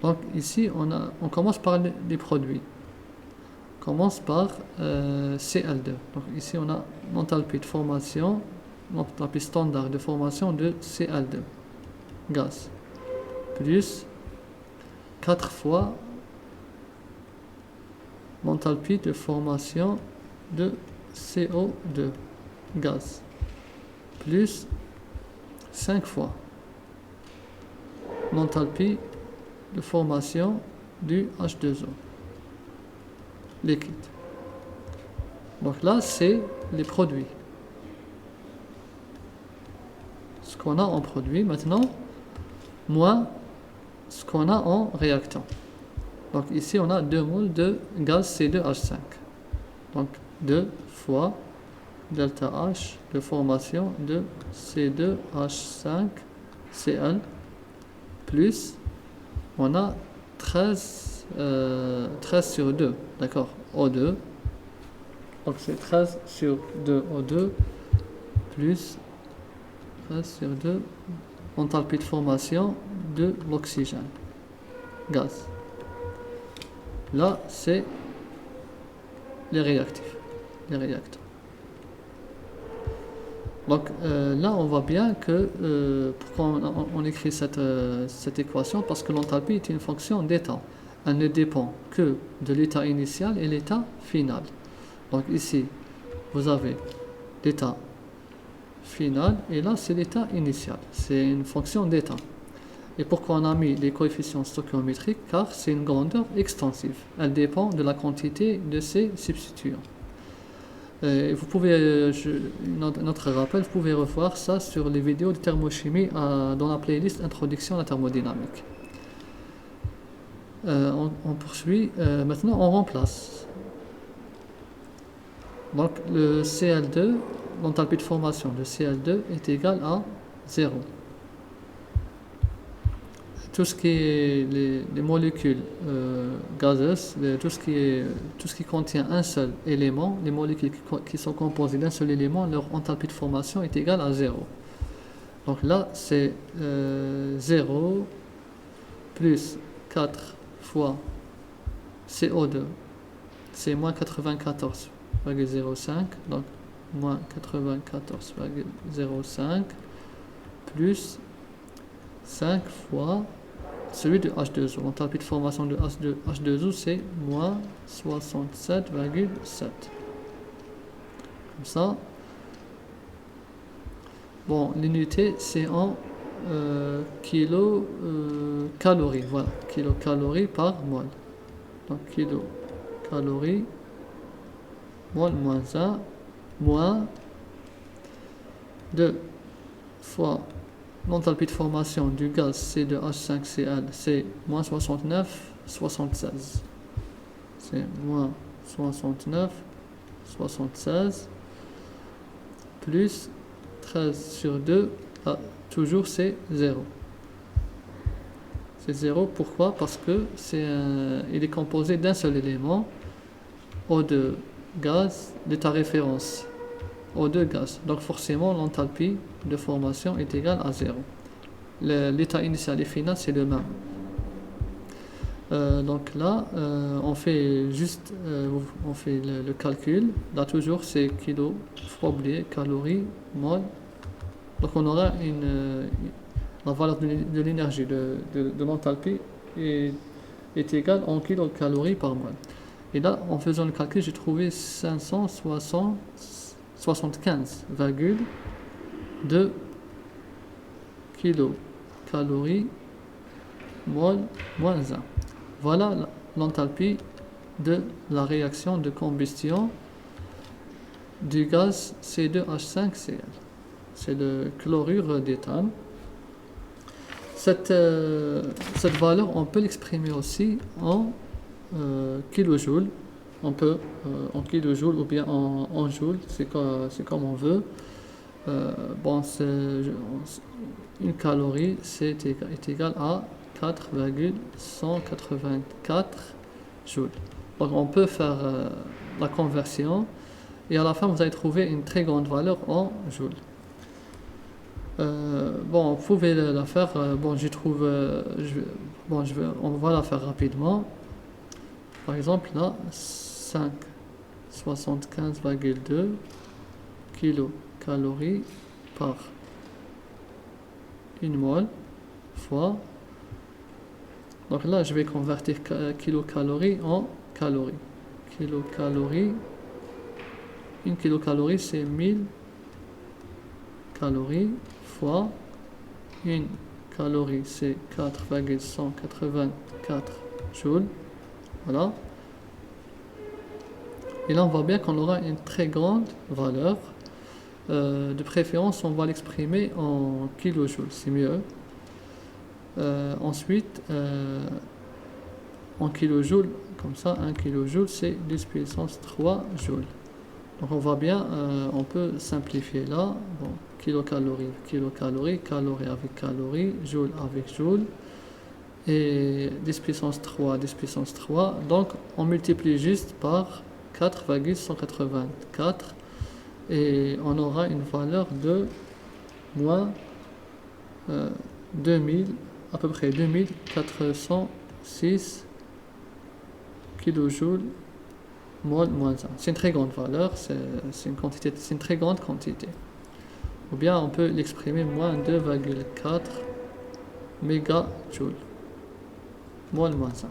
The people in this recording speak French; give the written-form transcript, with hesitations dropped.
Donc ici, on commence par les produits. On commence par CL2. Donc ici, on a l'enthalpie de formation, l'enthalpie standard de formation de CL2, gaz, plus 4 fois l'enthalpie de formation de CO2, gaz, plus 5 fois l'enthalpie de formation du H2O, liquide. Donc là, c'est les produits. Ce qu'on a en produit maintenant, moins ce qu'on a en réactant. Donc ici, on a 2 moles de gaz C2H5. Donc 2 fois delta H de formation de C2H5Cl plus, on a 13 sur 2, d'accord, O2. Donc c'est 13 sur 2 O2 plus 13 sur 2 enthalpie de formation de l'oxygène, gaz. Là, c'est les réactifs, les réactants. Donc là, on voit bien que pourquoi on écrit cette équation, parce que l'enthalpie est une fonction d'état. Elle ne dépend que de l'état initial et l'état final. Donc ici, vous avez l'état final et là, c'est l'état initial. C'est une fonction d'état. Et pourquoi on a mis les coefficients stoichiométriques? Car c'est une grandeur extensive. Elle dépend de la quantité de ces substituants. Vous pouvez, notre rappel, vous pouvez revoir ça sur les vidéos de thermochimie dans la playlist Introduction à la thermodynamique. On poursuit. Maintenant, on remplace. Donc, le Cl2, l'enthalpie de formation de Cl2 est égale à 0. Tout ce qui est les molécules gazeuses, tout ce qui contient un seul élément, les molécules qui sont composées d'un seul élément, leur enthalpie de formation est égale à 0. Donc là, c'est 0 plus 4 fois CO2, c'est moins 94,05, donc moins 94,05 plus 5 fois celui de H2O. L'enthalpie de formation de H2O, c'est moins 67,7. Comme ça. Bon, l'unité, c'est en kilocalories. Voilà, kilocalories par mol. Donc, kilocalories, mol moins 1, moins 2 fois l'enthalpie de formation du gaz C2H5Cl, c'est moins 69,76. C'est moins 69,76 plus 13 sur 2, toujours c'est 0. C'est 0, pourquoi? Parce que il est composé d'un seul élément, O2 gaz, d'état référence. O2 gaz. Donc forcément, l'enthalpie de formation est égale à 0. L'état initial et final, c'est le même. Donc là, on fait juste le calcul. Là, toujours, c'est kilo, faut oublier, calories, mol. Donc on aura la valeur de l'énergie de l'enthalpie est égale en kilocalories par mol. Et là, en faisant le calcul, j'ai trouvé 575,2 kilocalories mol moins 1. Voilà l'enthalpie de la réaction de combustion du gaz C2H5Cl. C'est le chlorure d'éthane. Cette valeur, on peut l'exprimer aussi en kilojoules. On peut en kilojoules ou bien en joules, c'est comme on veut. Une calorie est égale à 4,184 joules. Donc on peut faire la conversion et à la fin vous allez trouver une très grande valeur en joules. Vous pouvez la faire. J'y trouve Bon, on va la faire rapidement. Par exemple, là, 5,75,2 kilocalories par 1 mol fois. Donc là, je vais convertir kilocalories en calories. Kilocalories. 1 kilocalorie, c'est 1000 calories fois 1 calorie, c'est 4,184 joules. Voilà. Et là, on voit bien qu'on aura une très grande valeur. De préférence, on va l'exprimer en kilojoules, c'est mieux. Ensuite, en kilojoules, comme ça, 1 kilojoule, c'est 10 puissance 3 joules. Donc on voit bien, on peut simplifier là. Bon, kilocalories, kilocalories, calories avec calories, joule avec joule. Et 10 puissance 3, 10 puissance 3. Donc on multiplie juste par 4,184 et on aura une valeur de moins 2000, à peu près 2406 kilojoules mol moins 1. C'est une très grande valeur, c'est une très grande quantité. Ou bien on peut l'exprimer moins 2,4 mégajoules mol moins 1.